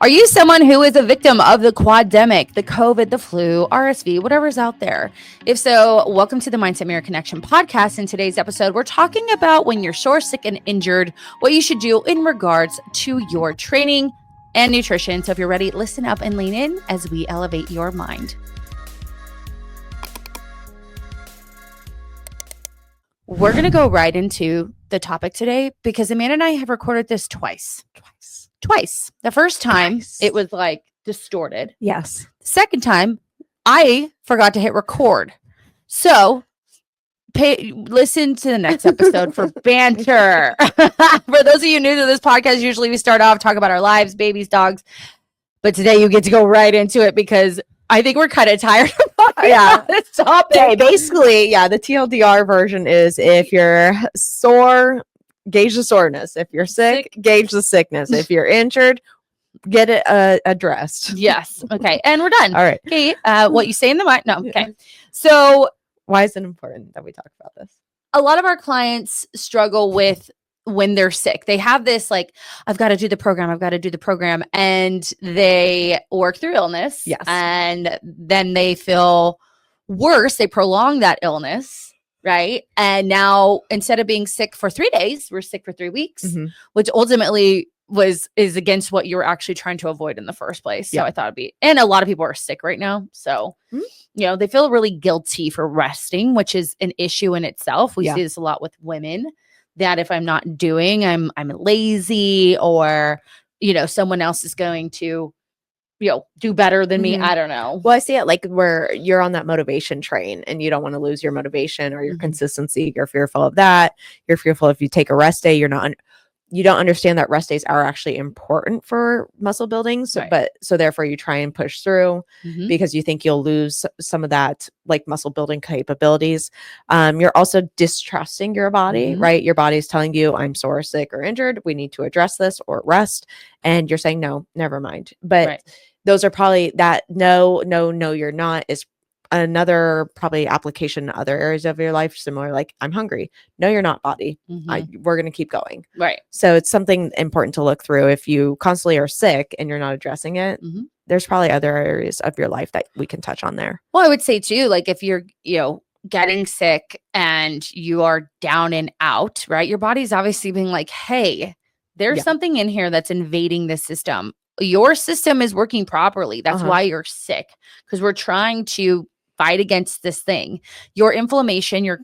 Are you someone who is a victim of the quademic, the COVID, the flu, RSV, whatever's out there? If so, welcome to the Mindset Mirror Connection podcast. In today's episode, we're talking about when you're sore, sick, and injured, what you should do in regards to your training and nutrition. So if you're ready, listen up and lean in as we elevate your mind. We're going to go right into the topic today because Amanda and I have recorded this twice. The first time it was like distorted. Yes. The second time I forgot to hit record. So listen to the next episode for banter. For those of you new to this podcast, usually we start off, talk about our lives, babies, dogs. But today you get to go right into it because I think we're kind of tired of this topic. Okay, basically, the TLDR version is if you're sore, gauge the soreness. If you're sick, gauge the sickness. If you're injured, get it addressed. Yes. Okay. And we're done. All right. Okay. What you say in the mind. No. Okay. So why is it important that we talk about this? A lot of our clients struggle with when they're sick. They have this like, I've got to do the program. And they work through illness. Yes. And then they feel worse. They prolong that illness. Right. And now instead of being sick for 3 days, we're sick for 3 weeks, which ultimately is against what you were actually trying to avoid in the first place. So I thought and a lot of people are sick right now. So, they feel really guilty for resting, which is an issue in itself. We see this a lot with women that if I'm not doing, I'm lazy or, someone else is going to do better than me. I don't know. Well, I see it like where you're on that motivation train and you don't want to lose your motivation or your consistency. You're fearful of that. You're fearful if you take a rest day, you don't understand that rest days are actually important for muscle building. So, so therefore you try and push through because you think you'll lose some of that like muscle building capabilities. You're also distrusting your body, right? Your body's telling you I'm sore, sick, or injured. We need to address this or rest. And you're saying, no, never mind. But those are probably that no, you're not is another probably application in other areas of your life. Similar, like I'm hungry. No, you're not, body. We're going to keep going. Right. So it's something important to look through. If you constantly are sick and you're not addressing it, there's probably other areas of your life that we can touch on there. Well, I would say too, like if you're, getting sick and you are down and out, right? Your body's obviously being like, hey, there's something in here that's invading the system. Your system is working properly. That's why you're sick, because we're trying to fight against this thing. Your inflammation, your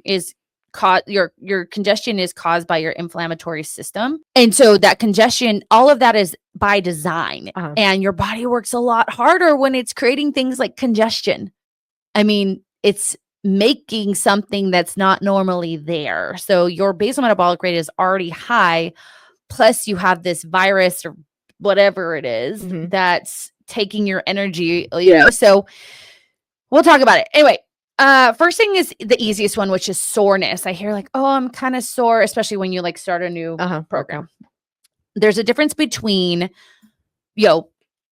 congestion is caused by your inflammatory system. And so that congestion, all of that is by design. And your body works a lot harder when it's creating things like congestion. I mean, it's making something that's not normally there. So your basal metabolic rate is already high. Plus you have this virus or whatever it is that's taking your energy, so we'll talk about it. Anyway, first thing is the easiest one, which is soreness. I hear like, oh, I'm kind of sore, especially when you like start a new program. There's a difference between,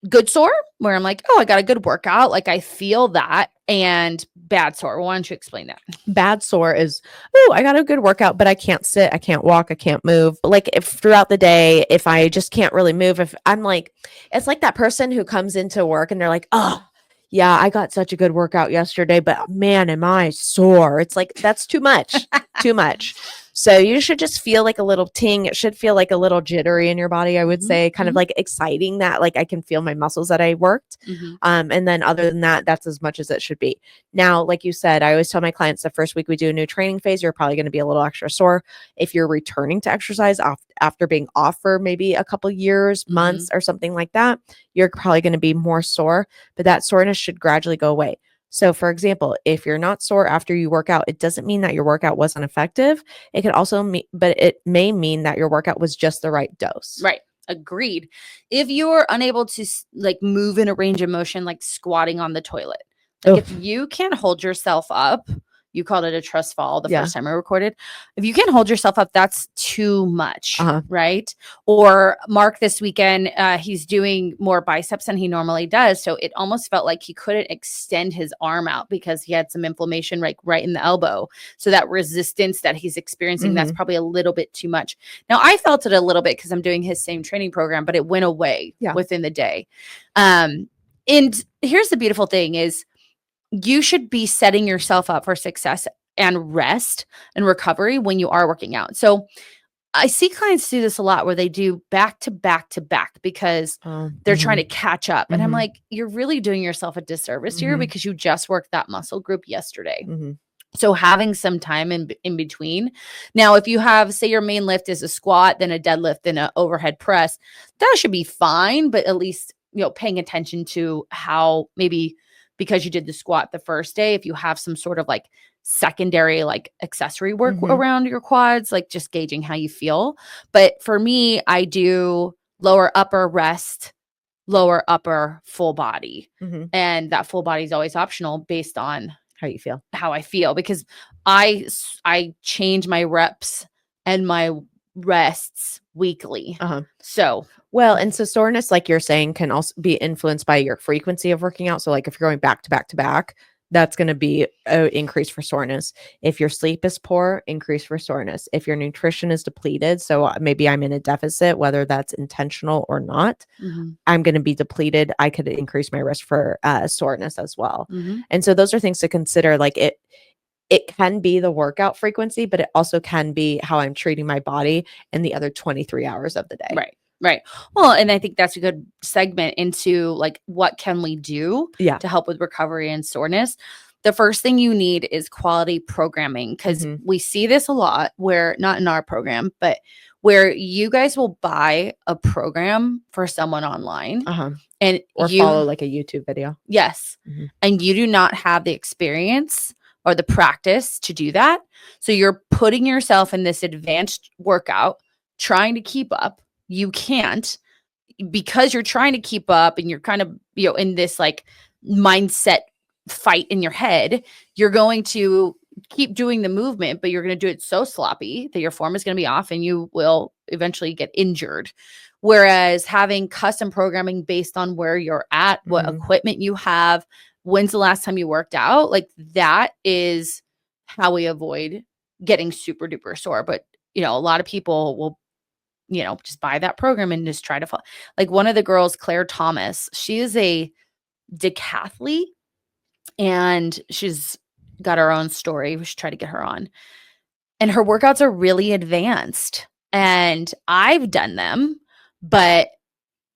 good sore, where I'm like, oh, I got a good workout. Like I feel that, and bad sore. Why don't you explain that? Bad sore is, oh, I got a good workout, but I can't sit, I can't walk, I can't move. But like if throughout the day, if I just can't really move, if I'm like, it's like that person who comes into work and they're like, oh, yeah, I got such a good workout yesterday, but man, am I sore. It's like, that's too much, too much. So you should just feel like a little ting. It should feel like a little jittery in your body, I would say, kind of like exciting that like I can feel my muscles that I worked. And then other than that, that's as much as it should be. Now, like you said, I always tell my clients the first week we do a new training phase, you're probably going to be a little extra sore. If you're returning to exercise after being off for maybe a couple years, months, or something like that, you're probably going to be more sore, but that soreness should gradually go away. So for example, if you're not sore after you work out, it doesn't mean that your workout wasn't effective. It could also mean, but it may mean that your workout was just the right dose. Right. Agreed. If you're unable to like move in a range of motion, like squatting on the toilet, like if you can't hold yourself up, You called it a trust fall the first time I recorded. If you can't hold yourself up, that's too much, right? Or Mark this weekend, he's doing more biceps than he normally does. So it almost felt like he couldn't extend his arm out because he had some inflammation right in the elbow. So that resistance that he's experiencing, that's probably a little bit too much. Now, I felt it a little bit because I'm doing his same training program, but it went away within the day. And here's the beautiful thing is, you should be setting yourself up for success and rest and recovery when you are working out. So I see clients do this a lot where they do back to back to back because they're trying to catch up. And I'm like, you're really doing yourself a disservice here because you just worked that muscle group yesterday. So having some time in between. Now, if you have, say your main lift is a squat, then a deadlift, then an overhead press, that should be fine. But at least, paying attention to how maybe because you did the squat the first day, if you have some sort of like secondary, like accessory work around your quads, like just gauging how you feel. But for me, I do lower upper rest, lower upper full body. And that full body is always optional based on how I feel, because I change my reps and my rests weekly. So and so soreness, like you're saying, can also be influenced by your frequency of working out. So like if you're going back to back to back, that's going to be an increase for soreness. If your sleep is poor, increase for soreness. If your nutrition is depleted, so maybe I'm in a deficit, whether that's intentional or not, I'm going to be depleted. I could increase my risk for soreness as well. And so those are things to consider. Like it can be the workout frequency, but it also can be how I'm treating my body in the other 23 hours of the day. Right. Well, and I think that's a good segment into like, what can we do to help with recovery and soreness? The first thing you need is quality programming, because we see this a lot where, not in our program, but where you guys will buy a program for someone online and follow like a YouTube video. Yes. And you do not have the experience or the practice to do that. So you're putting yourself in this advanced workout, trying to keep up. You can't, because you're trying to keep up and you're kind of, in this like mindset fight in your head. You're going to keep doing the movement, but you're going to do it so sloppy that your form is going to be off and you will eventually get injured. Whereas having custom programming based on where you're at, what equipment you have, when's the last time you worked out, like that is how we avoid getting super duper sore. But, a lot of people will, just buy that program and just try to follow. Like one of the girls, Claire Thomas, she is a decathlete and she's got her own story. We should try to get her on. And her workouts are really advanced. And I've done them, but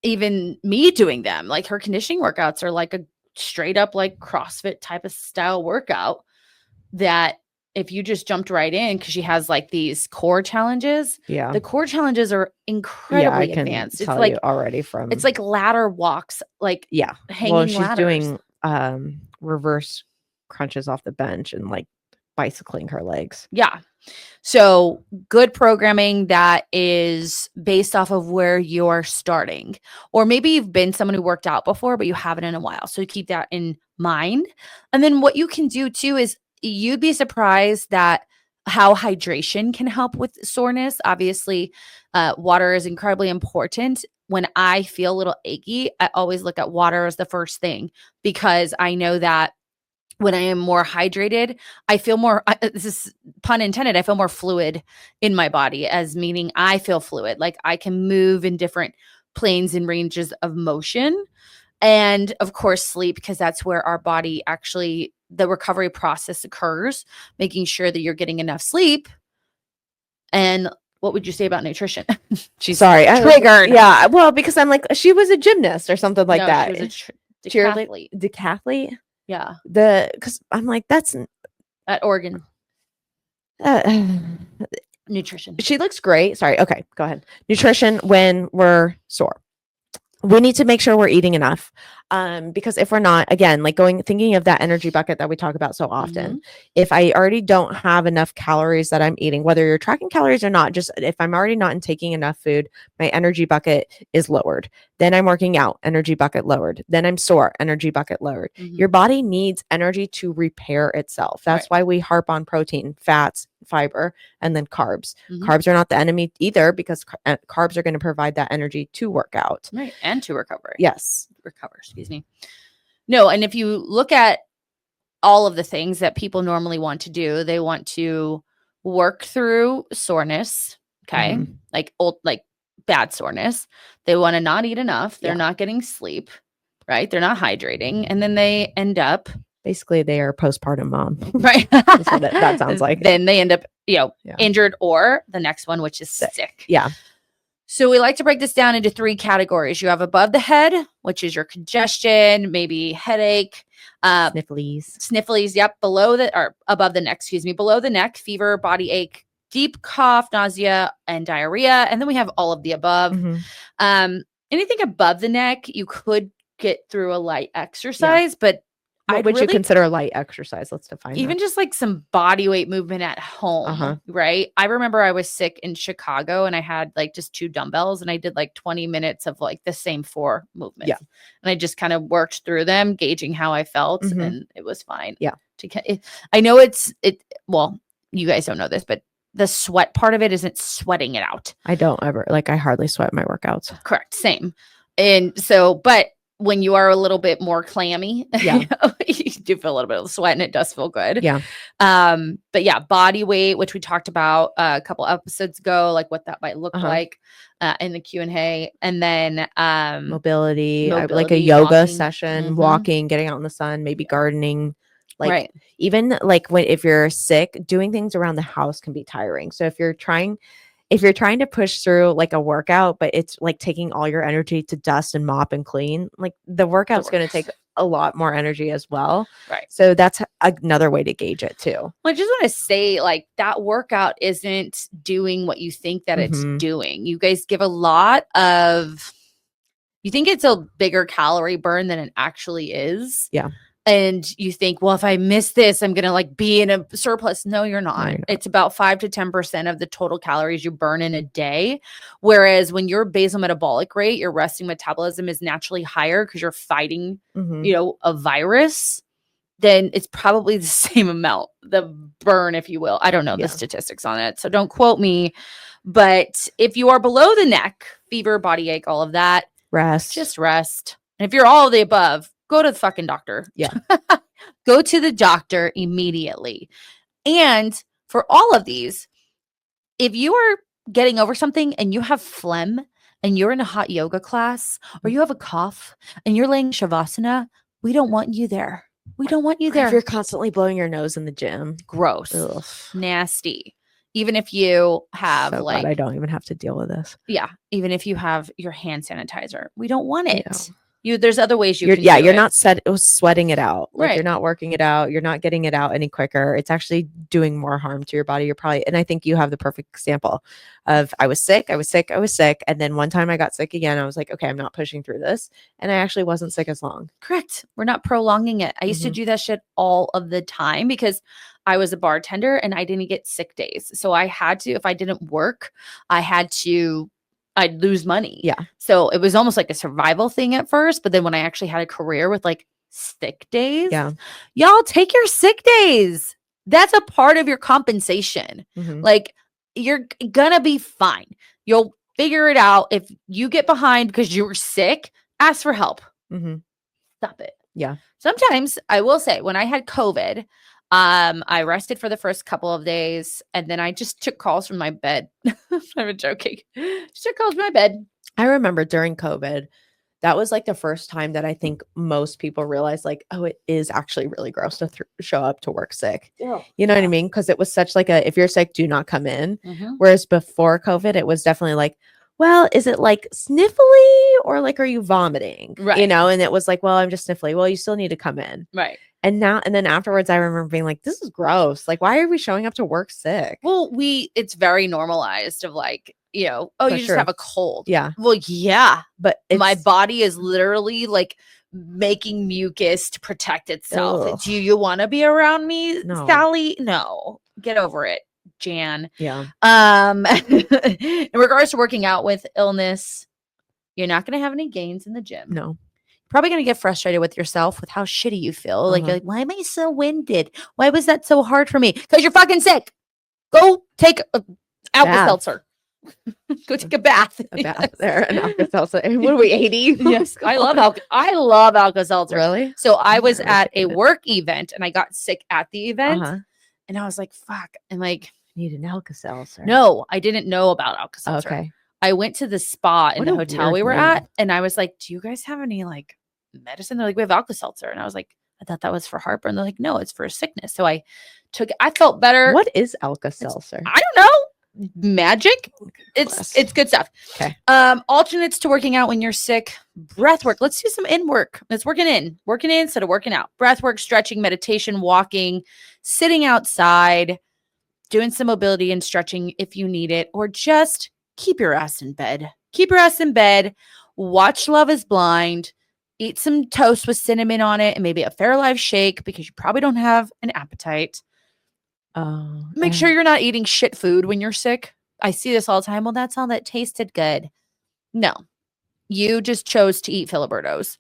even me doing them, like her conditioning workouts are like a straight up like CrossFit type of style workout that if you just jumped right in, because she has like these core challenges. The core challenges are incredibly advanced. It's like already from it's like ladder walks, like hanging she's ladders. Doing reverse crunches off the bench and like bicycling her legs. So good programming that is based off of where you're starting, or maybe you've been someone who worked out before, but you haven't in a while. So keep that in mind. And then what you can do too is you'd be surprised that how hydration can help with soreness. Obviously, water is incredibly important. When I feel a little achy, I always look at water as the first thing, because I know that when I am more hydrated, I feel more, this is pun intended, I feel more fluid in my body, as meaning I feel fluid. Like I can move in different planes and ranges of motion. And of course, sleep, because that's where our body actually, the recovery process occurs, making sure that you're getting enough sleep. And what would you say about nutrition? She's triggered. Well, because I'm like, she was a gymnast or something like that. She was a decathlete. Decathlete? Yeah. Because I'm like, that's at Oregon. Nutrition. She looks great. Sorry. Okay, go ahead. Nutrition when we're sore. We need to make sure we're eating enough. Because if we're not, again, like thinking of that energy bucket that we talk about so often, Mm-hmm. if I already don't have enough calories that I'm eating, whether you're tracking calories or not, just if I'm already not taking enough food, my energy bucket is lowered. Then I'm working out, energy bucket lowered. Then I'm sore, energy bucket lowered. Mm-hmm. Your body needs energy to repair itself. That's why we harp on protein, fats, fiber, and then carbs. Mm-hmm. Carbs are not the enemy either, because carbs are going to provide that energy to work out. Right. And to recover. Yes. Excuse me. No, and if you look at all of the things that people normally want to do, they want to work through soreness, okay? Mm-hmm. Like bad soreness. They want to not eat enough. They're not getting sleep, right? They're not hydrating, and then they end up basically they are postpartum mom. Right. That's what that sounds like. Then they end up, injured, or the next one, which is sick. Yeah. So we like to break this down into 3 categories. You have above the head, which is your congestion, maybe headache, snifflies. Yep. Above the neck, below the neck, fever, body ache, deep cough, nausea, and diarrhea. And then we have all of the above. Mm-hmm. Anything above the neck, you could get through a light exercise, but what would you consider a light exercise? Let's define even that. Just like some body weight movement at home, right? I remember I was sick in Chicago and I had like just 2 dumbbells and I did like 20 minutes of like the same 4 movements. Yeah. And I just kind of worked through them, gauging how I felt, and it was fine. Yeah. I know well, you guys don't know this, but the sweat part of it isn't sweating it out. I don't ever, I hardly sweat my workouts. Correct. Same. And so, but when you are a little bit more clammy, you do feel a little bit of sweat and it does feel good. Yeah. But yeah, body weight, which we talked about a couple episodes ago, like what that might look like in the Q&A. And then mobility, like a yoga session, walking, getting out in the sun, maybe gardening. Even if you're sick, doing things around the house can be tiring. So if you're trying to push through like a workout, but it's like taking all your energy to dust and mop and clean, like the workout's going to take a lot more energy as well. Right. So that's another way to gauge it too. Well, I just want to say, like, that workout isn't doing what you think that it's doing. You guys give a lot of, you think it's a bigger calorie burn than it actually is. Yeah. And you think, well, if I miss this, I'm going to like be in a surplus. No, you're not. It's about 5 to 10% of the total calories you burn in a day. Whereas when your basal metabolic rate, your resting metabolism is naturally higher because you're fighting, a virus, then it's probably the same amount, the burn, if you will. I don't know the statistics on it, so don't quote me. But if you are below the neck, fever, body ache, all of that, just rest. And if you're all of the above, go to the fucking doctor. Yeah. Go to the doctor immediately. And for all of these, if you are getting over something and you have phlegm and you're in a hot yoga class or you have a cough and you're laying shavasana, we don't want you there. We don't want you there. If you're constantly blowing your nose in the gym. Gross. Ugh. Nasty. Even if you have glad I don't even have to deal with this. Yeah. Even if you have your hand sanitizer, we don't want it. Yeah. There's other ways you're not sweating it out. Like you're not working it out. You're not getting it out any quicker. It's actually doing more harm to your body. And I think you have the perfect example of I was sick. And then one time I got sick again. I was like, okay, I'm not pushing through this. And I actually wasn't sick as long. Correct. We're not prolonging it. I used to do that shit all of the time because I was a bartender and I didn't get sick days. So I had to, if I didn't work, I'd lose money. Yeah. So it was almost like a survival thing at first. But then when I actually had a career with like sick days, y'all take your sick days. That's a part of your compensation. Like you're going to be fine. You'll figure it out. If you get behind because you were sick, ask for help. Stop it. Yeah. Sometimes I will say when I had COVID, I rested for the first couple of days and then I just took calls from my bed. I'm not joking. Just took calls from my bed. I remember during COVID, that was like the first time that I think most people realized like, oh, it is actually really gross to show up to work sick. Yeah. You know what I mean? Because it was such like if you're sick, do not come in. Whereas before COVID, it was definitely like, well, is it like sniffly or like, are you vomiting? Right. You know? And it was like, well, I'm just sniffly. Well, you still need to come in. Right. And then afterwards, I remember being like, this is gross. Like, why are we showing up to work sick? Well, it's very normalized of like, you just have a cold. Yeah. Well, yeah. But my body is literally like making mucus to protect itself. Ugh. Do you want to be around me, No. Sally? No. Get over it, Jan. Yeah. In regards to working out with illness, you're not going to have any gains in the gym. No. Probably going to get frustrated with yourself with how shitty you feel. Like, you're like, why am I so winded? Why was that so hard for me? Because you're fucking sick. Go take Alka-Seltzer. Go take a bath. A bath there, an Alka-Seltzer. What are we, 80? Yes. I love Alka-Seltzer. Really? So I was at a work event and I got sick at the event. And I was like, fuck. And like, need an Alka-Seltzer. No, I didn't know about Alka-Seltzer. Okay. I went to the spa in the hotel we were name. at, and I was like, do you guys have any like medicine? They're like, we have Alka-Seltzer. And I was like, I thought that was for heartburn. They're like, no, it's for a sickness. So I took it. I felt better. What is Alka-Seltzer? I don't know. Magic. It's good stuff. Okay. Alternates to working out when you're sick. Breath work. Let's do some in work. Let's working in instead of working out. Breath work, stretching, meditation, walking, sitting outside, doing some mobility and stretching if you need it, or just keep your ass in bed. Keep your ass in bed. Watch Love is Blind. Eat some toast with cinnamon on it and maybe a Fairlife shake because you probably don't have an appetite. Make sure you're not eating shit food when you're sick. I see this all the time. Well, that's all that tasted good. No, you just chose to eat Filibertos.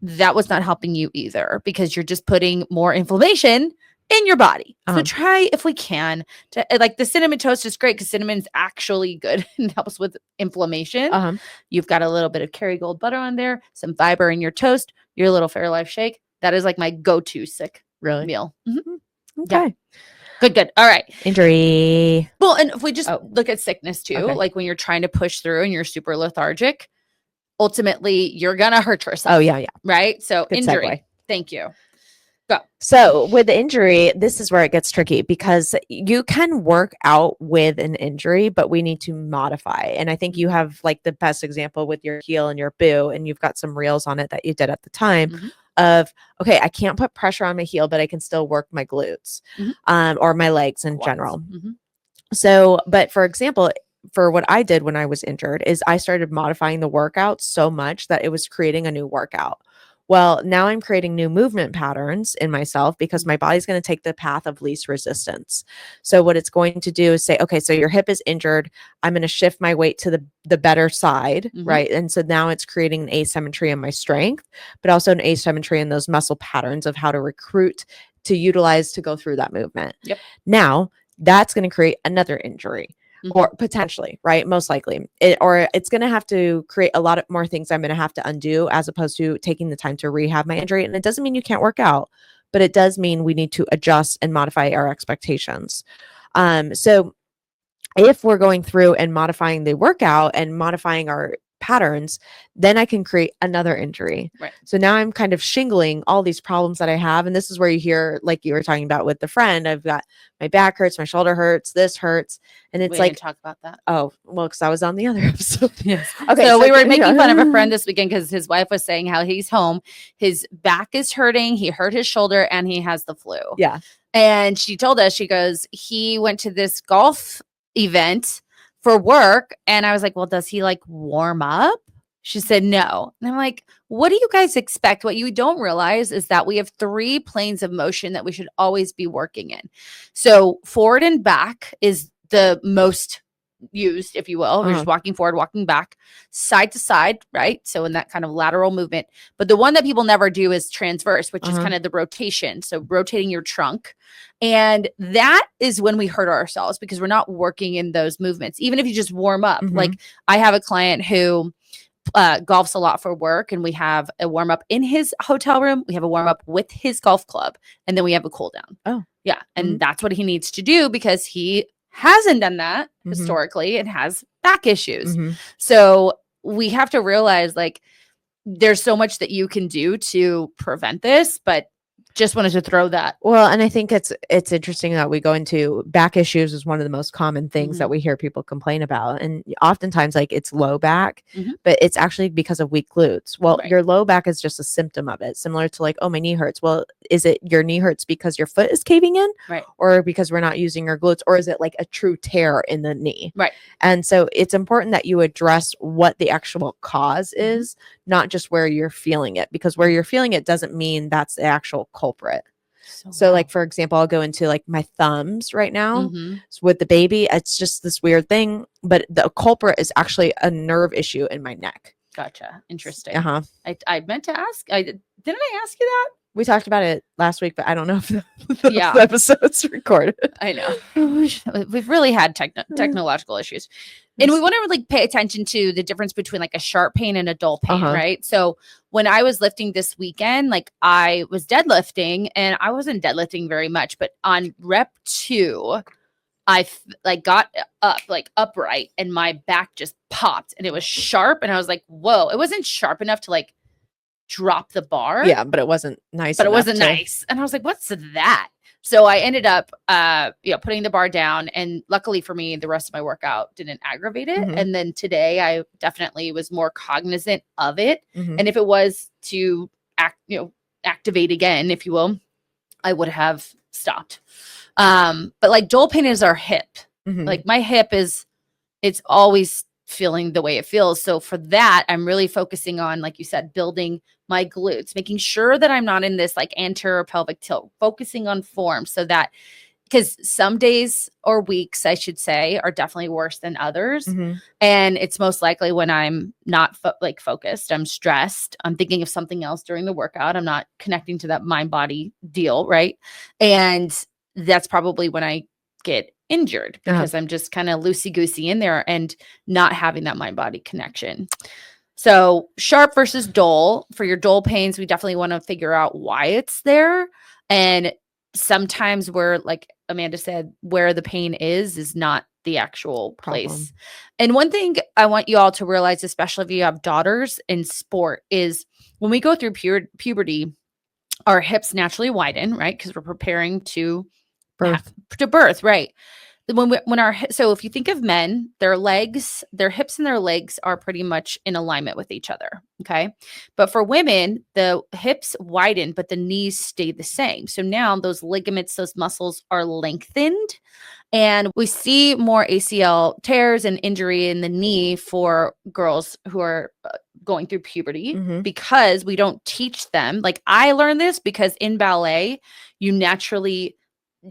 That was not helping you either because you're just putting more inflammation in your body. So try, if we can, to like the cinnamon toast is great because cinnamon's actually good and helps with inflammation. You've got a little bit of Kerrygold butter on there, some fiber in your toast, your little Fairlife shake. That is like my go-to sick meal. Okay. Yeah. Good. All right. Injury. Well, and if we just look at sickness too, like when you're trying to push through and you're super lethargic, ultimately you're going to hurt yourself. Oh, yeah. Right? So Good injury. segue. Thank you. Go. So with the injury, this is where it gets tricky because you can work out with an injury, but we need to modify. And I think you have like the best example with your heel and your boo, and you've got some reels on it that you did at the time of, okay, I can't put pressure on my heel, but I can still work my glutes or my legs in general. So, but for example, for what I did when I was injured is I started modifying the workout so much that it was creating a new workout. Well, now I'm creating new movement patterns in myself because my body's going to take the path of least resistance. So what it's going to do is say, okay, so your hip is injured. I'm going to shift my weight to the better side, right? And so now it's creating an asymmetry in my strength, but also an asymmetry in those muscle patterns of how to recruit, to utilize, to go through that movement. Now that's going to create another injury. Or potentially, right? Most likely. It's going to have to create a lot of more things I'm going to have to undo as opposed to taking the time to rehab my injury. And it doesn't mean you can't work out, but it does mean we need to adjust and modify our expectations. So if we're going through and modifying the workout and modifying our patterns, then I can create another injury. Right. So now I'm kind of shingling all these problems that I have. And this is where you hear, like you were talking about with the friend, I've got my back hurts, my shoulder hurts, this hurts. And it's we didn't talk about that. Oh, well, because I was on the other episode. Yes. Okay. So we were making fun of a friend this weekend because his wife was saying how he's home. His back is hurting. He hurt his shoulder and he has the flu. Yeah. And she told us, she goes, he went to this golf event for work. And I was like, well, does he like warm up? She said, no. And I'm like, what do you guys expect? What you don't realize is that we have 3 planes of motion that we should always be working in. So forward and back is the most used, if you will. We're just walking forward, walking back, side to side, right? So in that kind of lateral movement. But the one that people never do is transverse, which is kind of the rotation. So rotating your trunk. And that is when we hurt ourselves because we're not working in those movements. Even if you just warm up. Like I have a client who golfs a lot for work, and we have a warm up in his hotel room. We have a warm up with his golf club, and then we have a cool down. Oh, yeah. And that's what he needs to do because he hasn't done that historically and has back issues. So we have to realize like there's so much that you can do to prevent this, but just wanted to throw that. Well, and I think it's interesting that we go into back issues is one of the most common things that we hear people complain about. And oftentimes like it's low back, but it's actually because of weak glutes. Well, your low back is just a symptom of it, similar to like, oh, my knee hurts. Well, is it your knee hurts because your foot is caving in? Right. Or because we're not using your glutes? Or is it like a true tear in the knee? Right. And so it's important that you address what the actual cause is, not just where you're feeling it, because where you're feeling it doesn't mean that's the actual culprit. So like, for example, I'll go into like my thumbs right now. So with the baby, it's just this weird thing, but the culprit is actually a nerve issue in my neck. Gotcha. Interesting. I meant to ask, didn't I ask you that? We talked about it last week, but I don't know if the episode's recorded. I know. We've really had technological issues. And we want to like pay attention to the difference between like a sharp pain and a dull pain, right? So when I was lifting this weekend, like I was deadlifting and I wasn't deadlifting very much, but on rep 2, I like got up like upright and my back just popped and it was sharp. And I was like, whoa, it wasn't sharp enough to like drop the bar. Yeah, but it wasn't nice. But it wasn't nice. And I was like, what's that? So I ended up putting the bar down, and luckily for me, the rest of my workout didn't aggravate it. And then today I definitely was more cognizant of it. And if it was to activate again, if you will, I would have stopped. But like dull pain is our hip. Like my hip it's always feeling the way it feels. So for that, I'm really focusing on, like you said, building my glutes, making sure that I'm not in this like anterior pelvic tilt, focusing on form so that, because some days or weeks, I should say, are definitely worse than others. And it's most likely when I'm not focused, I'm stressed, I'm thinking of something else during the workout. I'm not connecting to that mind body deal. Right. And that's probably when I get injured, because I'm just kind of loosey-goosey in there and not having that mind-body connection. So sharp versus dull. For your dull pains, we definitely want to figure out why it's there. And sometimes where, like Amanda said, where the pain is not the actual place. And one thing I want you all to realize, especially if you have daughters in sport, is when we go through puberty, our hips naturally widen, right? Because we're preparing to birth, right? So if you think of men, their hips and their legs are pretty much in alignment with each other. Okay. But for women, the hips widen, but the knees stay the same. So now those ligaments, those muscles are lengthened, and we see more ACL tears and injury in the knee for girls who are going through puberty, because we don't teach them. Like I learned this because in ballet, you naturally,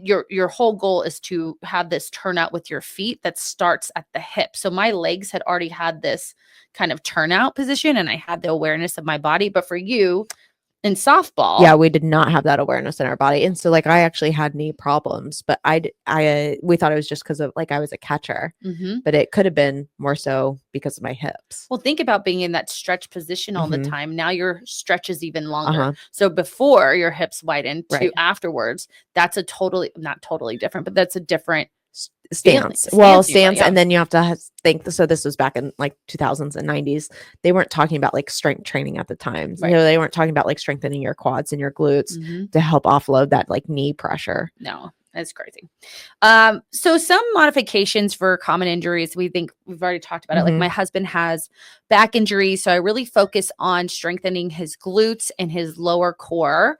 your whole goal is to have this turnout with your feet that starts at the hip. So my legs had already had this kind of turnout position, and I had the awareness of my body. But for you in softball, we did not have that awareness in our body. And so like I actually had knee problems, but we thought it was just because of like I was a catcher, but it could have been more so because of my hips. Well, think about being in that stretch position all the time. Now your stretch is even longer. So before your hips widen to afterwards, that's not totally different, but that's a different stance. And then you have to think, so this was back in like 2000s and 90s. They weren't talking about like strength training at the time. They weren't talking about like strengthening your quads and your glutes to help offload that like knee pressure. No, that's crazy. So some modifications for common injuries, we think we've already talked about it. Like my husband has back injuries, so I really focus on strengthening his glutes and his lower core.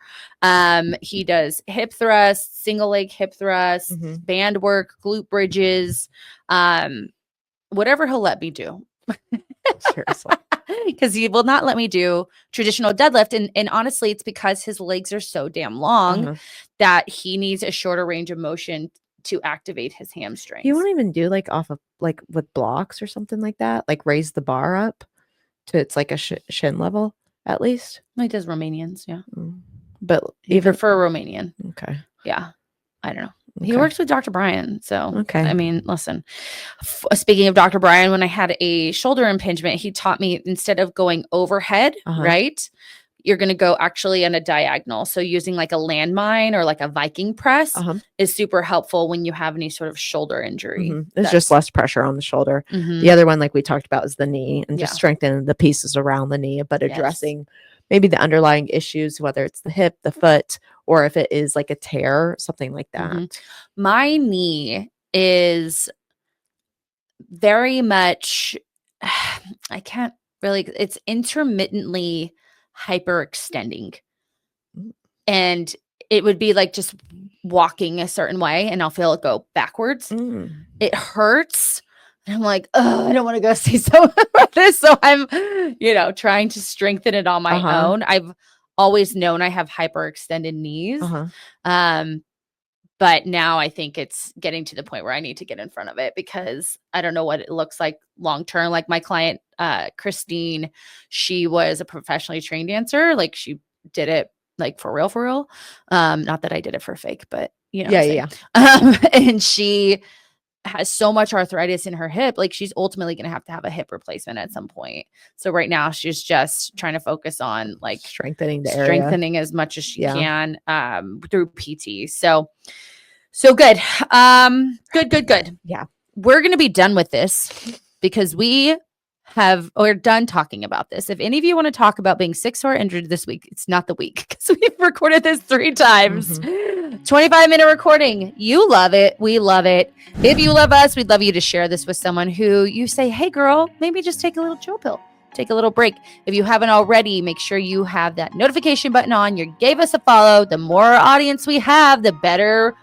He does hip thrusts, single leg hip thrusts, band work, glute bridges, whatever he'll let me do. Seriously. Because he will not let me do traditional deadlift. And honestly, it's because his legs are so damn long that he needs a shorter range of motion to activate his hamstrings. You won't even do like off of like with blocks or something like that, like raise the bar up to it's like a shin level at least. He does Romanians, yeah. But even for a Romanian. Okay. Yeah. I don't know. He works with Dr. Brian. So, I mean, listen, speaking of Dr. Brian, when I had a shoulder impingement, he taught me instead of going overhead, right, you're going to go actually on a diagonal. So using like a landmine or like a Viking press is super helpful when you have any sort of shoulder injury. There's just less pressure on the shoulder. The other one, like we talked about, is the knee, and just strengthening the pieces around the knee, but addressing maybe the underlying issues, whether it's the hip, the foot, or if it is like a tear, something like that. Mm-hmm. My knee is very much, I can't really, it's intermittently hyperextending. And it would be like just walking a certain way and I'll feel it go backwards. It hurts. And I'm like, oh, I don't want to go see someone about this. So I'm, trying to strengthen it on my own. I've always known I have hyperextended knees. But now I think it's getting to the point where I need to get in front of it because I don't know what it looks like long term. Like my client, Christine, she was a professionally trained dancer. Like she did it like for real. Not that I did it for fake, but Yeah. And she has so much arthritis in her hip. Like she's ultimately going to have a hip replacement at some point. So right now she's just trying to focus on like strengthening the area. As much as she can through PT. So good. Good. Yeah. We're going to be done with this because we're done talking about this. If any of you want to talk about being sick or injured this week, it's not the week because we've recorded this 3 times. 25-minute recording. You love it. We love it. If you love us, we'd love you to share this with someone who you say, hey girl, maybe just take a little chill pill. Take a little break. If you haven't already, make sure you have that notification button on. You gave us a follow. The more audience we have, the better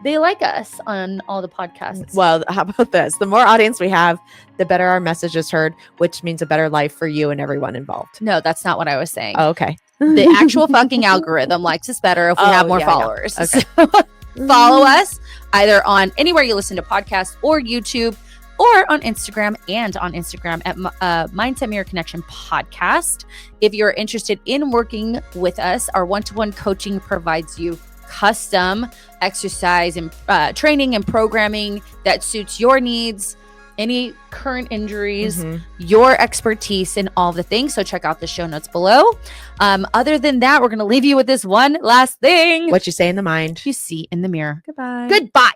they like us on all the podcasts. Well, how about this? The more audience we have, the better our message is heard, which means a better life for you and everyone involved. No, that's not what I was saying. Oh, okay. The actual fucking algorithm likes us better if we have more followers. Okay. So follow us either on anywhere you listen to podcasts or YouTube or on Instagram at Mindset Mirror Connection Podcast. If you're interested in working with us, our one-to-one coaching provides you custom exercise and training and programming that suits your needs, any current injuries, your expertise, and all the things. So check out the show notes below. Other than that, we're going to leave you with this one last thing. What you say in the mind, you see in the mirror. Goodbye. Goodbye.